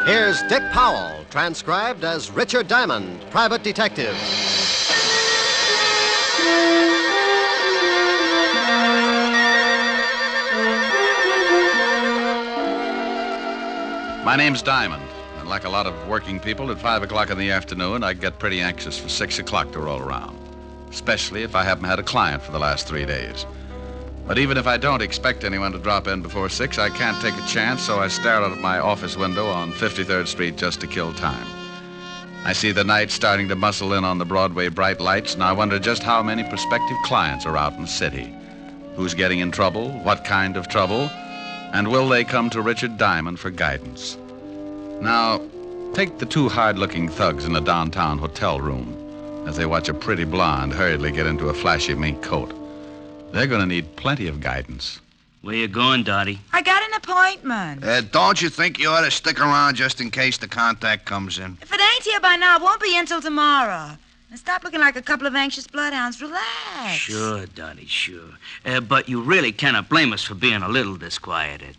Here's Dick Powell, transcribed as Richard Diamond, private detective. My name's Diamond, and like a lot of working people, at 5 o'clock in the afternoon, I get pretty anxious for 6 o'clock to roll around, especially if I haven't had a client for the last 3 days. But even if I don't expect anyone to drop in before 6, I can't take a chance, so I stare out of my office window on 53rd Street just to kill time. I see the night starting to muscle in on the Broadway bright lights, and I wonder just how many prospective clients are out in the city. Who's getting in trouble? What kind of trouble? And will they come to Richard Diamond for guidance? Now, take the two hard-looking thugs in a downtown hotel room as they watch a pretty blonde hurriedly get into a flashy mink coat. They're going to need plenty of guidance. Where you going, Dottie? I got an appointment. Don't you think you ought to stick around just in case the contact comes in? If it ain't here by now, it won't be until tomorrow. And stop looking like a couple of anxious bloodhounds. Relax. Sure, Dottie, sure. But you really cannot blame us for being a little disquieted.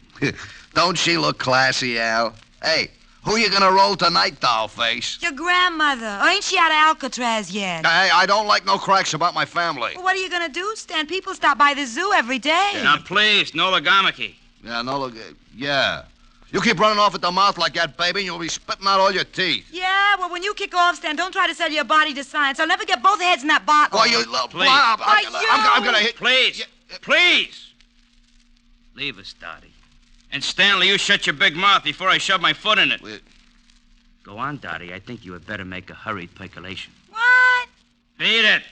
Don't she look classy, Al? Hey, who you gonna roll tonight, dollface? Your grandmother. Or ain't she out of Alcatraz yet? Hey, I don't like no cracks about my family. Well, what are you gonna do, Stan? People stop by the zoo every day. Now, please, no logomachy. Yeah, no, look, yeah. You keep running off at the mouth like that, baby, and you'll be spitting out all your teeth. Yeah, well, when you kick off, Stan, don't try to sell your body to science. I'll never get both heads in that bottle. Oh, you little... Please. I'm gonna hit... Please, please. Leave us, Dottie. And Stanley, you shut your big mouth before I shove my foot in it. Go on, Dottie. I think you had better make a hurried percolation. What? Beat it.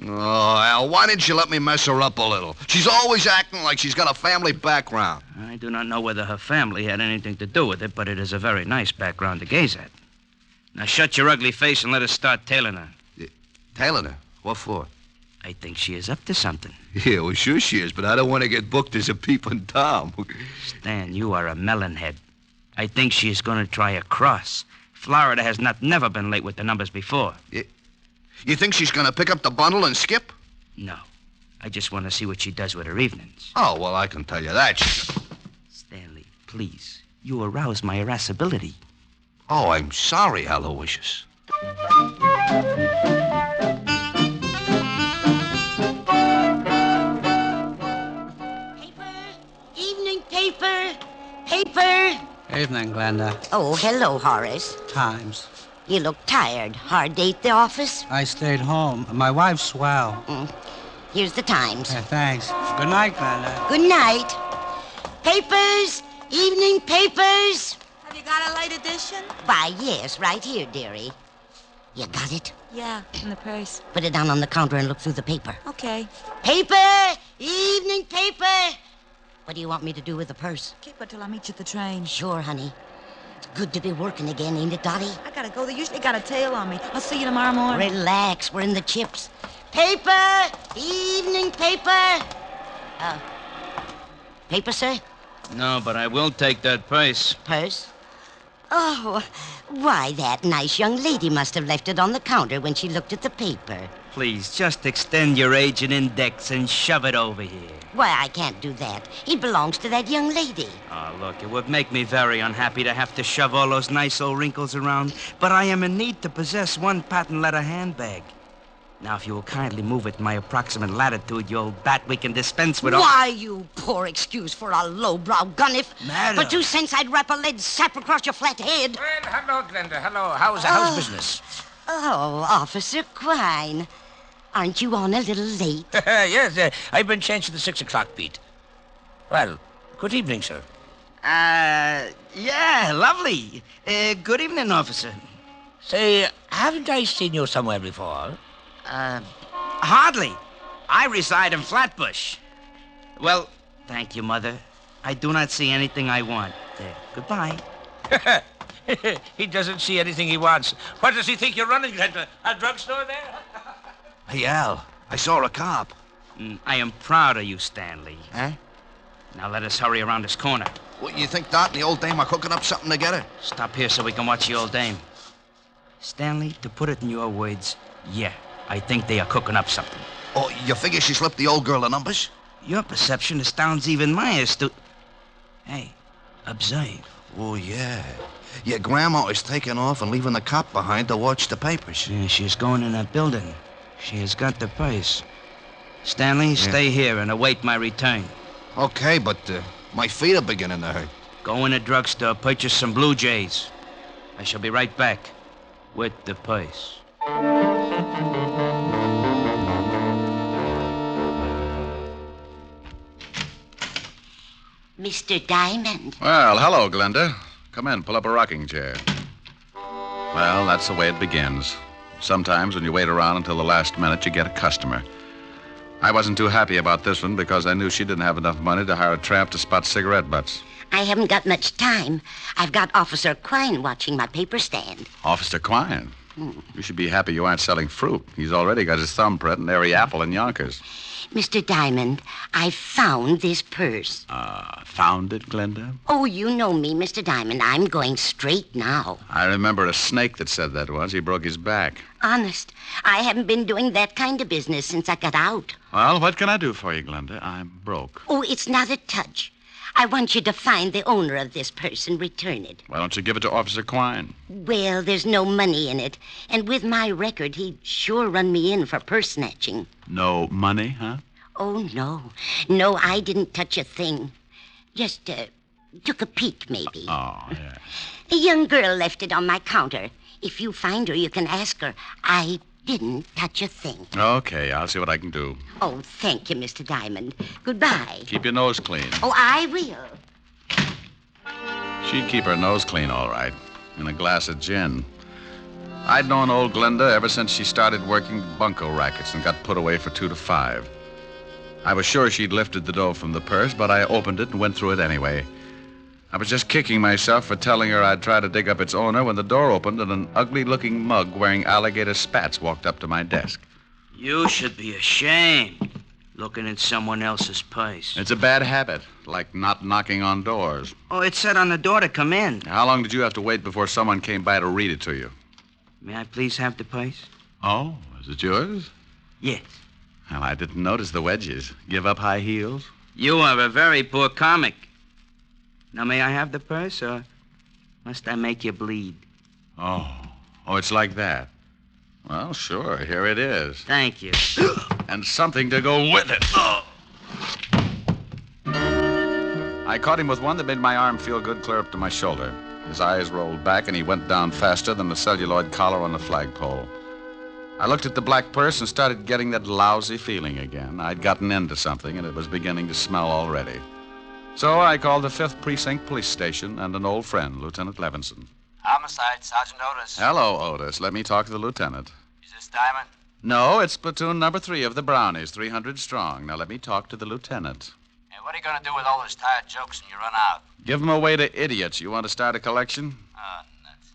Oh, Al, why didn't you let me mess her up a little? She's always acting like she's got a family background. I do not know whether her family had anything to do with it, but it is a very nice background to gaze at. Now shut your ugly face and let us start tailing her. Tailing her? What for? I think she is up to something. Yeah, well, sure she is, but I don't want to get booked as a peeping Tom. Stan, you are a melonhead. I think she is going to try a cross. Florida has never been late with the numbers before. You think she's going to pick up the bundle and skip? No. I just want to see what she does with her evenings. Oh, well, I can tell you that. Stanley, please. You arouse my irascibility. Oh, I'm sorry, Aloysius. Paper. Evening, Glenda. Oh, hello, Horace. Times. You look tired. Hard day at the office? I stayed home. My wife's swell. Here's the Times. Yeah, thanks. Good night, Glenda. Good night. Papers. Evening papers. Have you got a late edition? Why, yes, right here, dearie. You got it? Yeah, in the purse. Put it down on the counter and look through the paper. Okay. Paper. Evening paper. What do you want me to do with the purse? Keep it till I meet you at the train. Sure, honey. It's good to be working again, ain't it, Dottie? I gotta go. They usually got a tail on me. I'll see you tomorrow morning. Relax. We're in the chips. Paper. Evening paper. Paper, sir? No, but I will take that purse. Purse? Oh, why, that nice young lady must have left it on the counter when she looked at the paper. Please, just extend your agent index and shove it over here. Why, I can't do that. It belongs to that young lady. Oh, look, it would make me very unhappy to have to shove all those nice old wrinkles around, but I am in need to possess one patent leather handbag. Now, if you will kindly move it in my approximate latitude, you old bat, we can dispense with all... Why, you poor excuse for a lowbrow gun if... Madam. For 2 cents, I'd wrap a lead sap across your flat head. Well, hello, Glenda. Hello. How's business? Oh, Officer Quine. Aren't you on a little late? Yes, I've been changed to the 6 o'clock beat. Well, good evening, sir. Yeah, lovely. Good evening, officer. Say, haven't I seen you somewhere before? Hardly. I reside in Flatbush. Well, thank you, Mother. I do not see anything I want. There, goodbye. He doesn't see anything he wants. What does he think you're running, Glenda? A drugstore there? Hey, Al, I saw a cop. I am proud of you, Stanley. Huh? Now let us hurry around this corner. What, you think Dot and the old dame are cooking up something together? Stop here so we can watch the old dame. Stanley, to put it in your words, yeah, I think they are cooking up something. Oh, you figure she slipped the old girl the numbers? Your perception astounds even my Hey, observe. Oh, yeah. Your grandma is taking off and leaving the cop behind to watch the papers. Yeah, she's going in that building. She has got the purse. Stanley, stay here and await my return. Okay, but my feet are beginning to hurt. Go in a drugstore, purchase some Blue Jays. I shall be right back with the purse. Mr. Diamond. Well, hello, Glenda. Come in, pull up a rocking chair. Well, that's the way it begins. Sometimes when you wait around until the last minute, you get a customer. I wasn't too happy about this one because I knew she didn't have enough money to hire a tramp to spot cigarette butts. I haven't got much time. I've got Officer Quine watching my paper stand. Officer Quine? You should be happy you aren't selling fruit. He's already got his thumbprint in every apple in Yonkers. Mr. Diamond, I found this purse. Found it, Glenda? Oh, you know me, Mr. Diamond. I'm going straight now. I remember a snake that said that once. He broke his back. Honest, I haven't been doing that kind of business since I got out. Well, what can I do for you, Glenda? I'm broke. Oh, it's not a touch. I want you to find the owner of this purse and return it. Why don't you give it to Officer Quine? Well, there's no money in it. And with my record, he'd sure run me in for purse snatching. No money, huh? Oh, no. No, I didn't touch a thing. Just took a peek, maybe. Oh, yeah. A young girl left it on my counter. If you find her, you can ask her. I didn't touch a thing. Okay, I'll see what I can do. Oh, thank you, Mr. Diamond. Goodbye. Keep your nose clean. Oh, I will. She'd keep her nose clean, all right, in a glass of gin. I'd known old Glenda ever since she started working bunco rackets and got put away for 2 to 5. I was sure she'd lifted the dough from the purse, but I opened it and went through it anyway. I was just kicking myself for telling her I'd try to dig up its owner when the door opened and an ugly-looking mug wearing alligator spats walked up to my desk. You should be ashamed, looking in someone else's purse. It's a bad habit, like not knocking on doors. Oh, it said on the door to come in. How long did you have to wait before someone came by to read it to you? May I please have the purse? Oh, is it yours? Yes. Well, I didn't notice the wedges. Give up high heels? You are a very poor comic. Now, may I have the purse, or must I make you bleed? Oh, it's like that. Well, sure, here it is. Thank you. And something to go with it. I caught him with one that made my arm feel good clear up to my shoulder. His eyes rolled back, and he went down faster than the celluloid collar on the flagpole. I looked at the black purse and started getting that lousy feeling again. I'd gotten into something, and it was beginning to smell already. So I called the 5th Precinct Police Station and an old friend, Lieutenant Levinson. Homicide, Sergeant Otis. Hello, Otis. Let me talk to the lieutenant. Is this Diamond? No, it's platoon number 3 of the Brownies, 300 strong. Now let me talk to the lieutenant. Hey, what are you going to do with all those tired jokes when you run out? Give them away to idiots. You want to start a collection? Oh, nuts.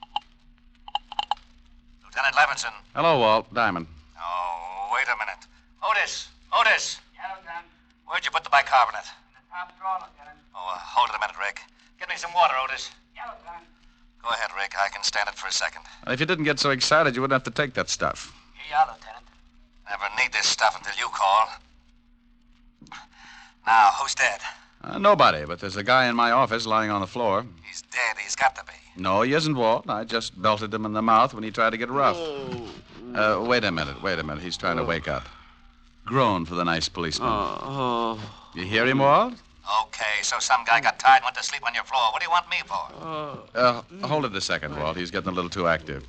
Lieutenant Levinson. Hello, Walt. Diamond. Oh, wait a minute. Otis! Otis! Yeah, Lieutenant. Where'd you put the bicarbonate? In the top drawer, Lieutenant. Oh, hold it a minute, Rick. Get me some water, Otis. Yeah, Lieutenant. Go ahead, Rick. I can stand it for a second. If you didn't get so excited, you wouldn't have to take that stuff. Here you are, Lieutenant. Never need this stuff until you call. Now, who's dead? Nobody, but there's a guy in my office lying on the floor. He's dead. He's got to be. No, he isn't, Walt. I just belted him in the mouth when he tried to get rough. Wait a minute. He's trying to wake up. Groan for the nice policeman. You hear him, Walt? Okay, so some guy got tired and went to sleep on your floor. What do you want me for? Hold it a second, Walt. He's getting a little too active.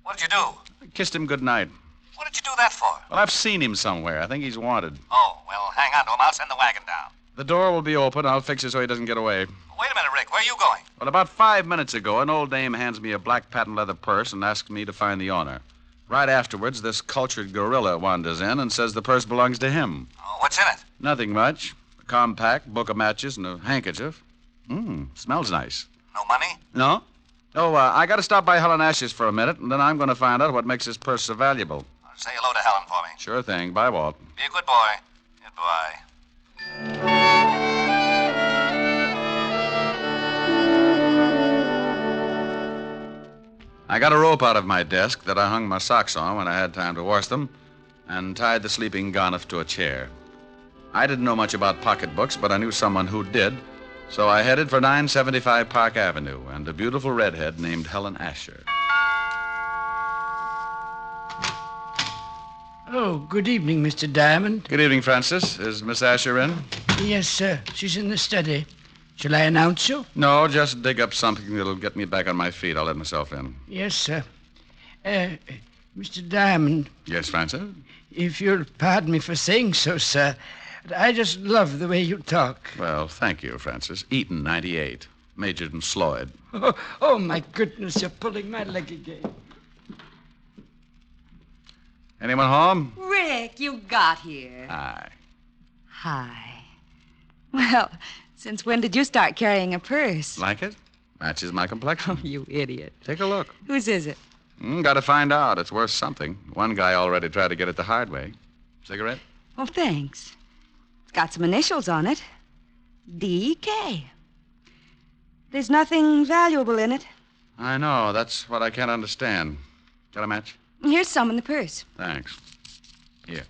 What did you do? I kissed him goodnight. What did you do that for? Well, I've seen him somewhere. I think he's wanted. Oh, well, hang on to him. I'll send the wagon down. The door will be open. I'll fix it so he doesn't get away. Wait a minute, Rick. Where are you going? Well, about 5 minutes ago, an old dame hands me a black patent leather purse and asks me to find the owner. Right afterwards, this cultured gorilla wanders in and says the purse belongs to him. Oh, what's in it? Nothing much. A compact, book of matches, and a handkerchief. Smells nice. No money? No? Oh, I got to stop by Helen Ash's for a minute, and then I'm going to find out what makes this purse so valuable. Say hello to Helen for me. Sure thing. Bye, Walt. Be a good boy. Goodbye. I got a rope out of my desk that I hung my socks on when I had time to wash them and tied the sleeping Garniff to a chair. I didn't know much about pocketbooks, but I knew someone who did, so I headed for 975 Park Avenue and a beautiful redhead named Helen Asher. Oh, good evening, Mr. Diamond. Good evening, Francis. Is Miss Asher in? Yes, sir. She's in the study. Shall I announce you? No, just dig up something that'll get me back on my feet. I'll let myself in. Yes, sir. Mr. Diamond. Yes, Francis? If you'll pardon me for saying so, sir, but I just love the way you talk. Well, thank you, Francis. Eaton, 98. Majored in Sloyd. Oh, my goodness, you're pulling my leg again. Anyone home? Rick, you got here. Hi. Hi. Well, since when did you start carrying a purse? Like it? Matches my complexion. Oh, you idiot. Take a look. Whose is it? Gotta find out. It's worth something. One guy already tried to get it the hard way. Cigarette? Oh, thanks. It's got some initials on it. D.K. There's nothing valuable in it. I know. That's what I can't understand. Got a match? Here's some in the purse. Thanks. Here.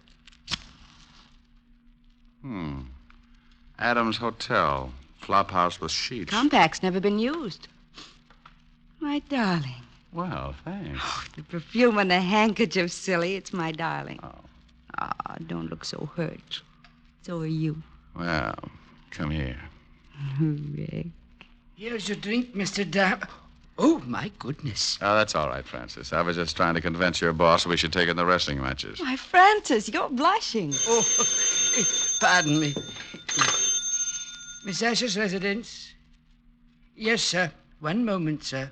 Adams Hotel. Flop house with sheets. Compact's never been used. My darling. Well, thanks. Oh, the perfume and the handkerchief, silly. It's my darling. Oh. Ah, don't look so hurt. So are you. Well, come here. Rick. Here's your drink, Mr. Diamond. Oh, my goodness. Oh, that's all right, Francis. I was just trying to convince your boss we should take in the wrestling matches. Why, Francis, you're blushing. Oh, pardon me. Miss Asher's residence? Yes, sir. One moment, sir.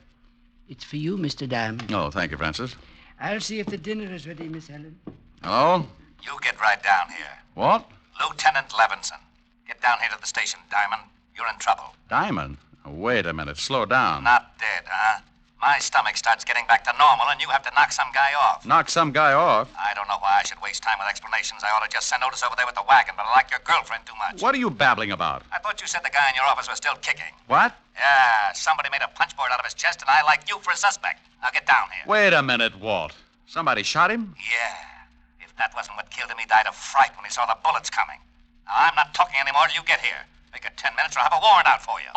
It's for you, Mr. Diamond. Oh, thank you, Francis. I'll see if the dinner is ready, Miss Helen. Hello? You get right down here. What? Lieutenant Levinson. Get down here to the station, Diamond. You're in trouble. Diamond? Oh, wait a minute. Slow down. Not dead, huh? My stomach starts getting back to normal, and you have to knock some guy off. Knock some guy off? I don't know why I should waste time with explanations. I ought to just send Otis over there with the wagon, but I like your girlfriend too much. What are you babbling about? I thought you said the guy in your office was still kicking. What? Yeah, somebody made a punch board out of his chest, and I like you for a suspect. Now get down here. Wait a minute, Walt. Somebody shot him? Yeah. If that wasn't what killed him, he died of fright when he saw the bullets coming. Now, I'm not talking anymore till you get here. Make it 10 minutes or I'll have a warrant out for you.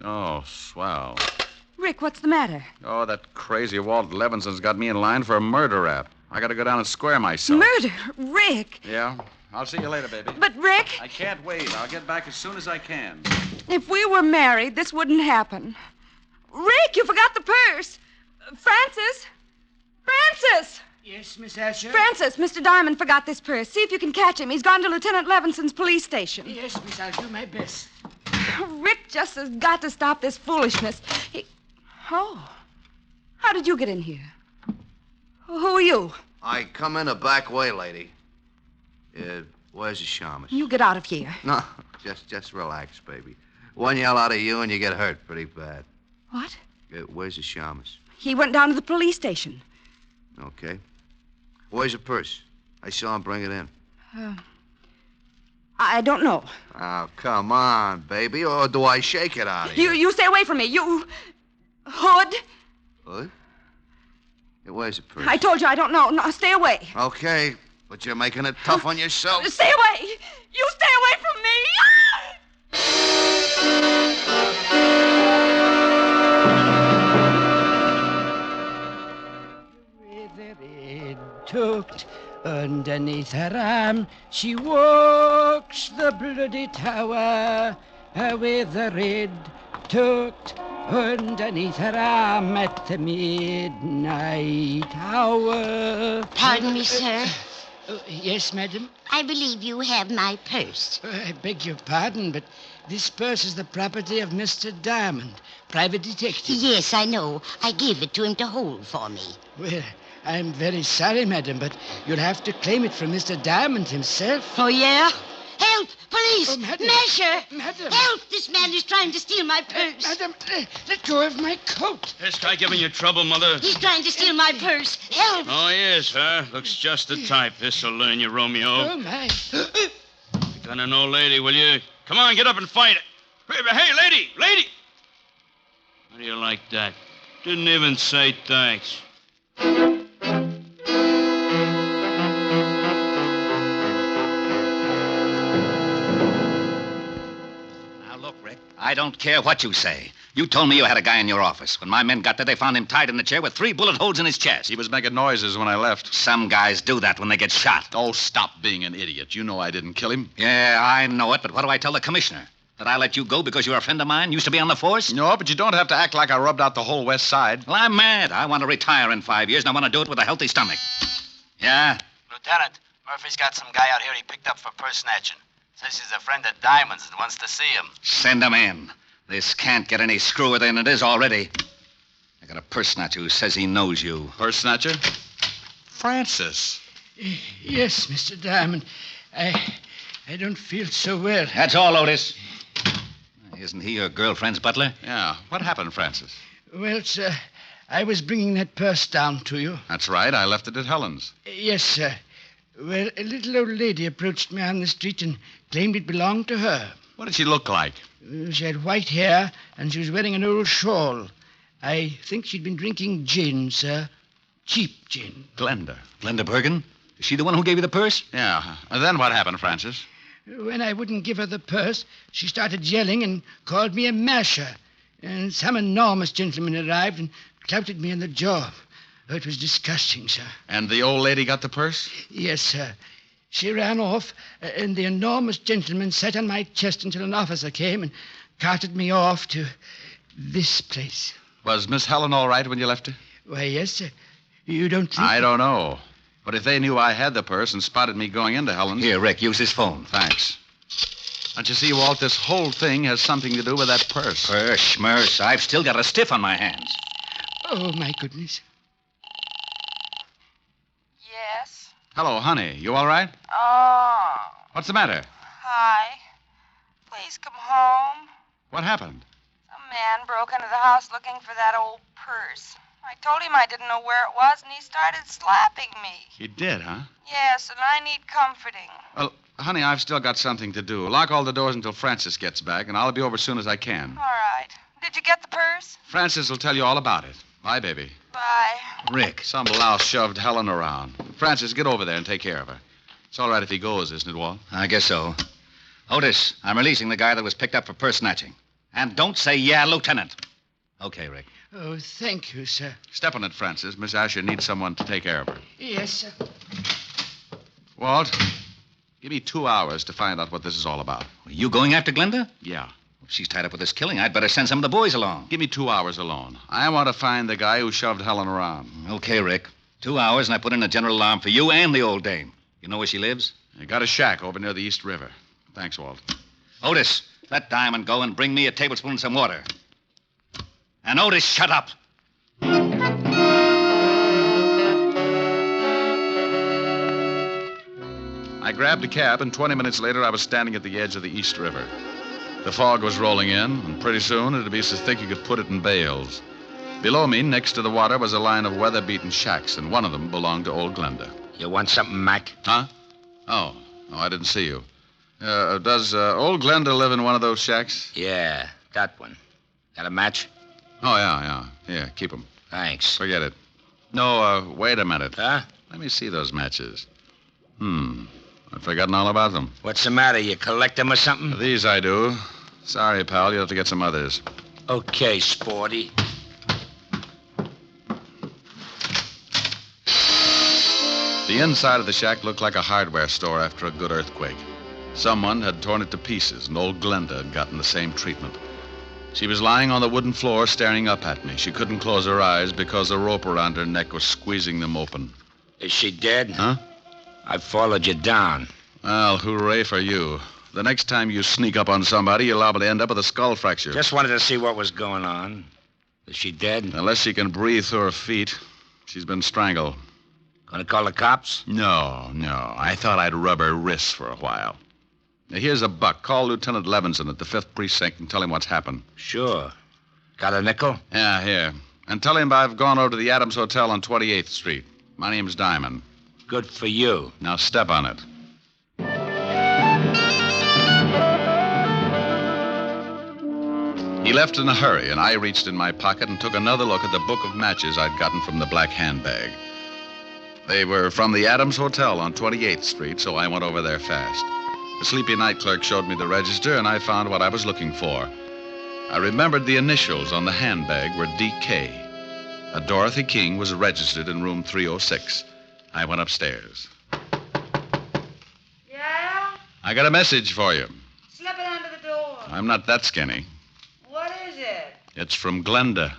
Oh, swell. Rick, what's the matter? Oh, that crazy Walt Levinson's got me in line for a murder rap. I gotta go down and square myself. Murder? Rick! Yeah? I'll see you later, baby. But, Rick, I can't wait. I'll get back as soon as I can. if we were married, this wouldn't happen. Rick, you forgot the purse. Francis? Francis! Yes, Miss Asher? Francis, Mr. Diamond forgot this purse. See if you can catch him. He's gone to Lieutenant Levinson's police station. Yes, Miss, I'll do my best. Rick just has got to stop this foolishness. Oh. How did you get in here? Who are you? I come in a back way, lady. Where's the shamus? You get out of here. No, just relax, baby. One yell out of you and you get hurt pretty bad. What? Where's the shamus? He went down to the police station. Okay. Where's the purse? I saw him bring it in. I don't know. Oh, come on, baby. Or do I shake it out of you? You stay away from me. You... Hood? What? Where's the purse? I told you I don't know. No, stay away. Okay, but you're making it tough on yourself. Stay away. You stay away from me. With the red tucked underneath her arm, she walks the bloody tower. With the red tucked underneath her arm at the midnight hour. Pardon me, sir. Yes, madam? I believe you have my purse. I beg your pardon, but this purse is the property of Mr. Diamond, private detective. Yes, I know. I gave it to him to hold for me. Well, I'm very sorry, madam, but you'll have to claim it from Mr. Diamond himself. Oh, yeah? Help! Police! Oh, madam. Masher! Madam. Help! This man is trying to steal my purse. Madam, let go of my coat. This guy giving you trouble, Mother? He's trying to steal my purse. Help! Oh, yes, huh? Looks just the type. This'll learn you, Romeo. Oh, my. You're gonna know, lady, will you? Come on, get up and fight it. Hey, lady! Lady! How do you like that? Didn't even say thanks. Now, look, Rick, I don't care what you say. You told me you had a guy in your office. When my men got there, they found him tied in the chair with 3 bullet holes in his chest. He was making noises when I left. Some guys do that when they get shot. Oh, stop being an idiot. You know I didn't kill him. Yeah, I know it, but what do I tell the commissioner? That I let you go because you're a friend of mine? Used to be on the force? No, but you don't have to act like I rubbed out the whole West Side. Well, I'm mad. I want to retire in 5 years, and I want to do it with a healthy stomach. Yeah? Lieutenant, Murphy's got some guy out here he picked up for purse snatching. Says he's a friend of Diamond's and wants to see him. Send him in. This can't get any screwier than it is already. I got a purse snatcher who says he knows you. Purse snatcher? Francis. Yes, Mr. Diamond. I don't feel so well. That's all, Otis. Isn't he your girlfriend's butler? Yeah. What happened, Francis? Well, sir, I was bringing that purse down to you. That's right. I left it at Helen's. Yes, sir. Well, a little old lady approached me on the street and claimed it belonged to her. What did she look like? She had white hair, and she was wearing an old shawl. I think she'd been drinking gin, sir. Cheap gin. Glenda. Glenda Bergen? Is she the one who gave you the purse? Yeah. And then what happened, Francis? When I wouldn't give her the purse, she started yelling and called me a masher. And some enormous gentleman arrived and clouted me in the jaw. Oh, it was disgusting, sir. And the old lady got the purse? Yes, sir. She ran off, and the enormous gentleman sat on my chest until an officer came and carted me off to this place. Was Miss Helen all right when you left her? Why, yes, sir. You don't think... I don't know. But if they knew I had the purse and spotted me going into Helen's... Here, Rick, use his phone. Thanks. Don't you see, Walt, this whole thing has something to do with that purse. Purse, schmurse. I've still got a stiff on my hands. Oh, my goodness. Yes? Hello, honey. You all right? Oh. What's the matter? Hi. Please come home. What happened? A man broke into the house looking for that old purse. I told him I didn't know where it was, and he started slapping me. He did, huh? Yes, and I need comforting. Well, honey, I've still got something to do. Lock all the doors until Francis gets back, and I'll be over as soon as I can. All right. Did you get the purse? Francis will tell you all about it. Bye, baby. Bye. Rick. Some louse shoved Helen around. Francis, get over there and take care of her. It's all right if he goes, isn't it, Walt? I guess so. Otis, I'm releasing the guy that was picked up for purse snatching. And don't say, yeah, Lieutenant. Okay, Rick. Oh, thank you, sir. Step on it, Francis. Miss Asher needs someone to take care of her. Yes, sir. Walt, give me 2 hours to find out what this is all about. Are you going after Glenda? Yeah. If she's tied up with this killing, I'd better send some of the boys along. Give me 2 hours alone. I want to find the guy who shoved Helen around. Okay, Rick. 2 hours, and I put in a general alarm for you and the old dame. You know where she lives? I got a shack over near the East River. Thanks, Walt. Otis, let Diamond go and bring me a tablespoon and some water. And Otis, shut up. I grabbed a cab, and 20 minutes later, I was standing at the edge of the East River. The fog was rolling in, and pretty soon it'd be so thick you could put it in bales. Below me, next to the water, was a line of weather-beaten shacks, and one of them belonged to old Glenda. You want something, Mac? Huh? Oh, I didn't see you. Does old Glenda live in one of those shacks? Yeah, that one. Got a match? Oh, yeah. Here, keep them. Thanks. Forget it. No, wait a minute. Huh? Let me see those matches. I'd forgotten all about them. What's the matter? You collect them or something? These I do. Sorry, pal. You'll have to get some others. Okay, sporty. The inside of the shack looked like a hardware store after a good earthquake. Someone had torn it to pieces, and old Glenda had gotten the same treatment. She was lying on the wooden floor staring up at me. She couldn't close her eyes because a rope around her neck was squeezing them open. Is she dead? Huh? I followed you down. Well, hooray for you. The next time you sneak up on somebody, you're liable to end up with a skull fracture. Just wanted to see what was going on. Is she dead? Unless she can breathe through her feet. She's been strangled. Gonna call the cops? No. I thought I'd rub her wrists for a while. Now, here's a buck. Call Lieutenant Levinson at the 5th Precinct and tell him what's happened. Sure. Got a nickel? Yeah, here. And tell him I've gone over to the Adams Hotel on 28th Street. My name's Diamond. Good for you. Now step on it. He He left in a hurry, and I reached in my pocket and took another look at the book of matches I'd gotten from the black handbag. They were from the Adams Hotel on 28th Street, so I went over there fast. The sleepy night clerk showed me the register, and I found what I was looking for. I remembered the initials on the handbag were D.K. A Dorothy King was registered in room 306. I went upstairs. Yeah? I got a message for you. Slip it under the door. I'm not that skinny. What is it? It's from Glenda.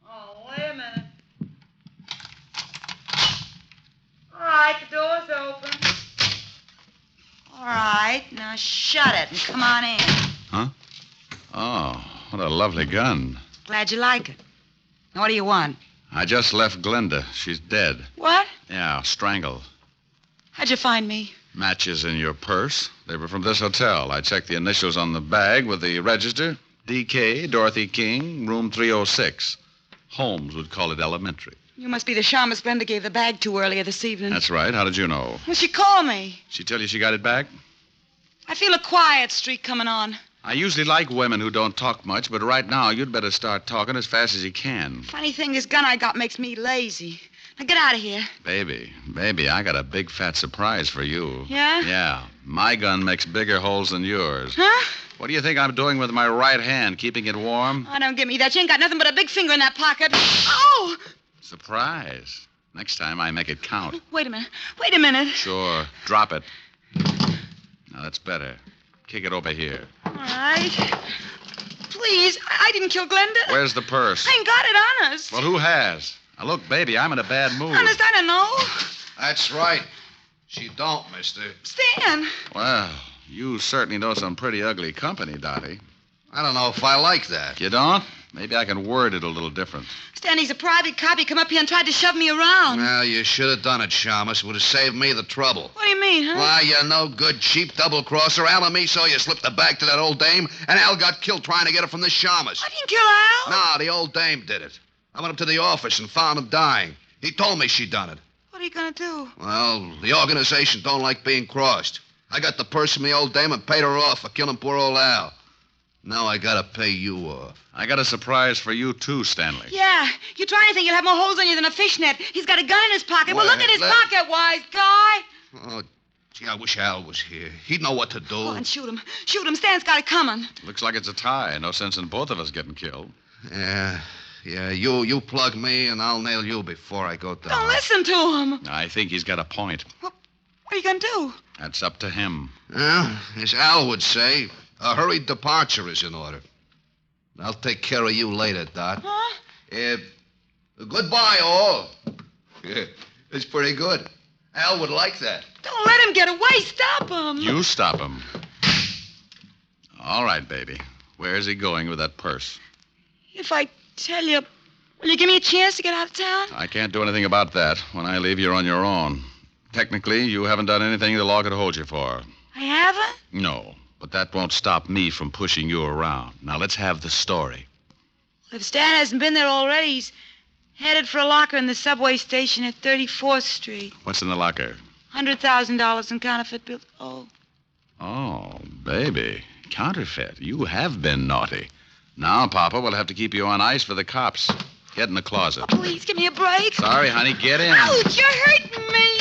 Oh, wait a minute. All right, the door's open. All right, now shut it and come on in. Huh? Oh, what a lovely gun. Glad you like it. Now, what do you want? I just left Glenda. She's dead. What? Yeah, strangled. How'd you find me? Matches in your purse. They were from this hotel. I checked the initials on the bag with the register. D.K., Dorothy King, room 306. Holmes would call it elementary. You must be the shamus Glenda gave the bag to earlier this evening. That's right. How did you know? Well, she called me. She tell you she got it back? I feel a quiet streak coming on. I usually like women who don't talk much, but right now you'd better start talking as fast as you can. Funny thing, this gun I got makes me lazy. Now get out of here. Baby, I got a big fat surprise for you. Yeah? Yeah. My gun makes bigger holes than yours. Huh? What do you think I'm doing with my right hand, keeping it warm? Oh, don't give me that. You ain't got nothing but a big finger in that pocket. Oh! Surprise. Next time I make it count. Wait a minute. Wait a minute. Sure. Drop it. Now, that's better. Kick it over here. All right. Please, I didn't kill Glenda. Where's the purse? I ain't got it, honest. Well, who has? Now, look, baby, I'm in a bad mood. Honest, I don't know. That's right. She don't, mister. Stan. Well, you certainly know some pretty ugly company, Dottie. I don't know if I like that. You don't? Maybe I can word it a little different. Stan, he's a private cop. He come up here and tried to shove me around. Well, you should have done it, Shamus. Would have saved me the trouble. What do you mean, huh? Why, you no good, cheap double-crosser. Al and me saw you slip the bag to that old dame, and Al got killed trying to get it from the Shamus. I didn't kill Al. No, the old dame did it. I went up to the office and found him dying. He told me she done it. What are you going to do? Well, the organization don't like being crossed. I got the purse from the old dame and paid her off for killing poor old Al. Now I gotta pay you off. I got a surprise for you, too, Stanley. Yeah. You try anything, you'll have more holes on you than a fishnet. He's got a gun in his pocket. Well, look at his pocket, wise guy. Oh, gee, I wish Al was here. He'd know what to do. Go on, shoot him. Shoot him. Stan's got it coming. Looks like it's a tie. No sense in both of us getting killed. Yeah, you plug me, and I'll nail you before I go down. Don't listen to him. I think he's got a point. What are you going to do? That's up to him. Well, as Al would say, a hurried departure is in order. I'll take care of you later, Dot. Huh? Goodbye, all. Yeah, it's pretty good. Al would like that. Don't let him get away. Stop him. You stop him. All right, baby. Where's he going with that purse? If I tell you, will you give me a chance to get out of town? I can't do anything about that. When I leave, you're on your own. Technically, you haven't done anything the law could hold you for. I haven't? No, but that won't stop me from pushing you around. Now, let's have the story. If Stan hasn't been there already, he's headed for a locker in the subway station at 34th Street. What's in the locker? $100,000 in counterfeit bills. Oh, baby. Counterfeit. You have been naughty. Now, Papa, we'll have to keep you on ice for the cops. Get in the closet. Please, give me a break. Sorry, honey. Get in. Ouch, you're hurting me.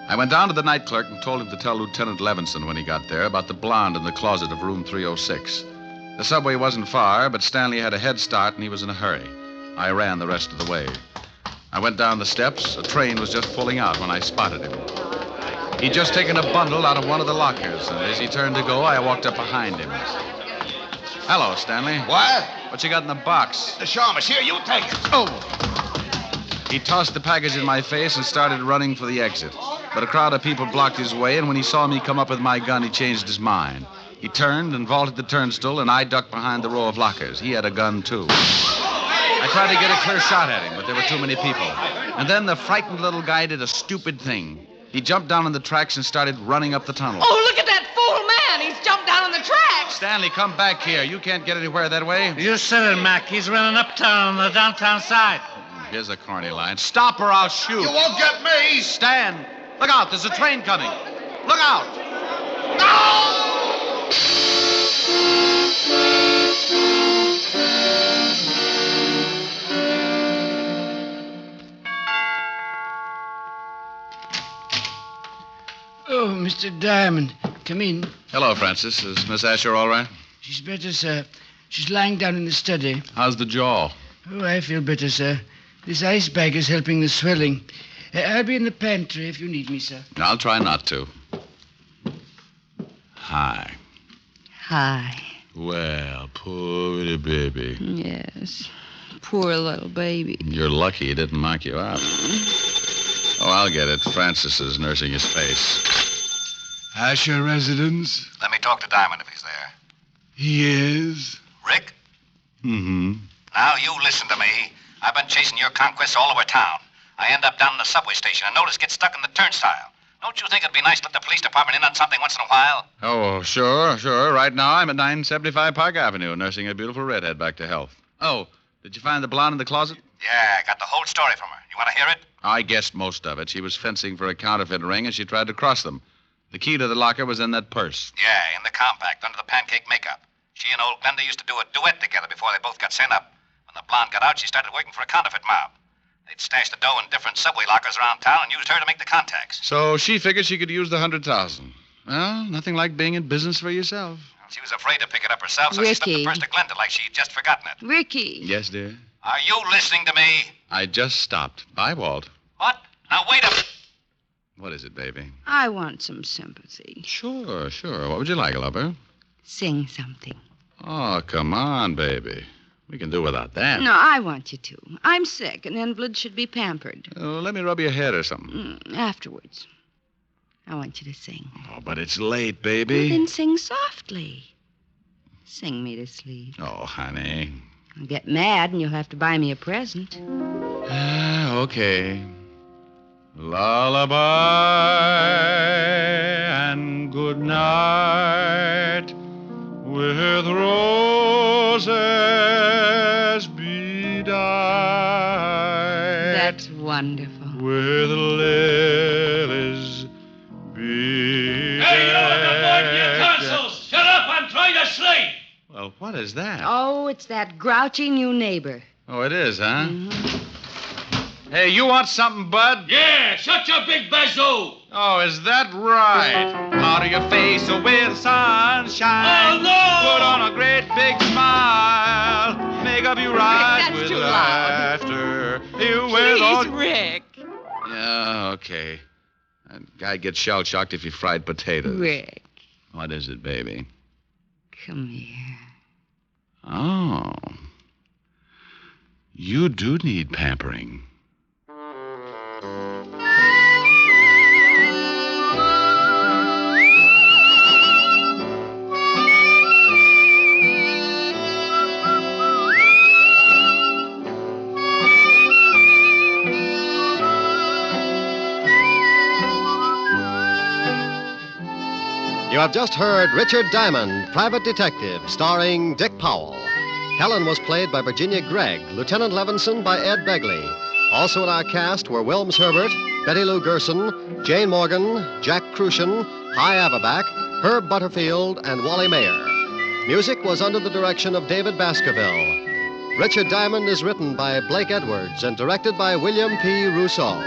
I went down to the night clerk and told him to tell Lieutenant Levinson when he got there about the blonde in the closet of room 306. The subway wasn't far, but Stanley had a head start and he was in a hurry. I ran the rest of the way. I went down the steps. A train was just pulling out when I spotted him. He'd just taken a bundle out of one of the lockers, and as he turned to go, I walked up behind him. Hello, Stanley. What? What you got in the box? The Shamus. Here, you take it. Oh! He tossed the package in my face and started running for the exit. But a crowd of people blocked his way, and when he saw me come up with my gun, he changed his mind. He turned and vaulted the turnstile, and I ducked behind the row of lockers. He had a gun, too. I tried to get a clear shot at him, but there were too many people. And then the frightened little guy did a stupid thing. He jumped down on the tracks and started running up the tunnel. Oh, look at that fool man. He's jumped down on the tracks. Stanley, come back here. You can't get anywhere that way. You said it, Mac. He's running uptown on the downtown side. Here's a corny line. Stop or I'll shoot. You won't get me. Stand. Look out. There's a train coming. Look out. Oh, Mr. Diamond, come in. Hello, Francis. Is Miss Asher all right? She's better, sir. She's lying down in the study. How's the jaw? Oh, I feel better, sir. This ice bag is helping the swelling. I'll be in the pantry if you need me, sir. I'll try not to. Hi. Hi. Well, poor little baby. Yes. Poor little baby. You're lucky he didn't knock you out. Oh, I'll get it. Francis is nursing his face. Asher residence? Let me talk to Diamond if he's there. He is. Rick? Mm-hmm. Now, you listen to me. I've been chasing your conquests all over town. I end up down in the subway station and notice get stuck in the turnstile. Don't you think it'd be nice to let the police department in on something once in a while? Oh, sure. Right now, I'm at 975 Park Avenue, nursing a beautiful redhead back to health. Oh, did you find the blonde in the closet? Yeah, I got the whole story from her. You want to hear it? I guessed most of it. She was fencing for a counterfeit ring, and she tried to cross them. The key to the locker was in that purse. Yeah, in the compact, under the pancake makeup. She and old Glenda used to do a duet together before they both got sent up. When the blonde got out, she started working for a counterfeit mob. They'd stashed the dough in different subway lockers around town and used her to make the contacts. So she figured she could use the 100,000. Well, nothing like being in business for yourself. Well, she was afraid to pick it up herself, so she slipped the purse to Glenda like she'd just forgotten it. Ricky. Yes, dear? Are you listening to me? I just stopped. Bye, Walt. What? Now, wait a... What is it, baby? I want some sympathy. Sure. What would you like, lover? Sing something. Oh, come on, baby. We can do without that. No, I want you to. I'm sick. An invalid should be pampered. Let me rub your head or something. Afterwards. I want you to sing. Oh, but it's late, baby. Well, then sing softly. Sing me to sleep. Oh, honey. I'll get mad and you'll have to buy me a present. Okay. Lullaby and good night with roses bedight. That's wonderful. With lilies bedight. Hey, you at the board in your consoles! Shut up! I'm trying to sleep! Well, what is that? Oh, it's that grouchy new neighbor. Oh, it is, huh? Hey, you want something, Bud? Yeah, shut your big bazoo! Oh, is that right? Powder your face with sunshine. Oh, no! Put on a great big smile. Make up your eyes Rick, that's with too laughter. You Please, Rick. Yeah, okay. That guy gets shell-shocked if you fried potatoes. Rick. What is it, baby? Come here. Oh. You do need pampering. You have just heard Richard Diamond, Private Detective, starring Dick Powell. Helen was played by Virginia Gregg, Lieutenant Levinson by Ed Begley. Also in our cast were Wilms Herbert, Betty Lou Gerson, Jane Morgan, Jack Crucian, Hy Averback, Herb Butterfield, and Wally Mayer. Music was under the direction of David Baskerville. Richard Diamond is written by Blake Edwards and directed by William P. Rousseau.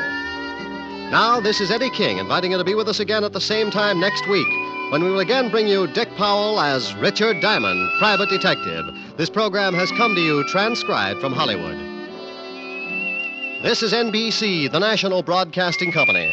Now, this is Eddie King inviting you to be with us again at the same time next week, when we will again bring you Dick Powell as Richard Diamond, Private Detective. This program has come to you transcribed from Hollywood. This is NBC, the national broadcasting company.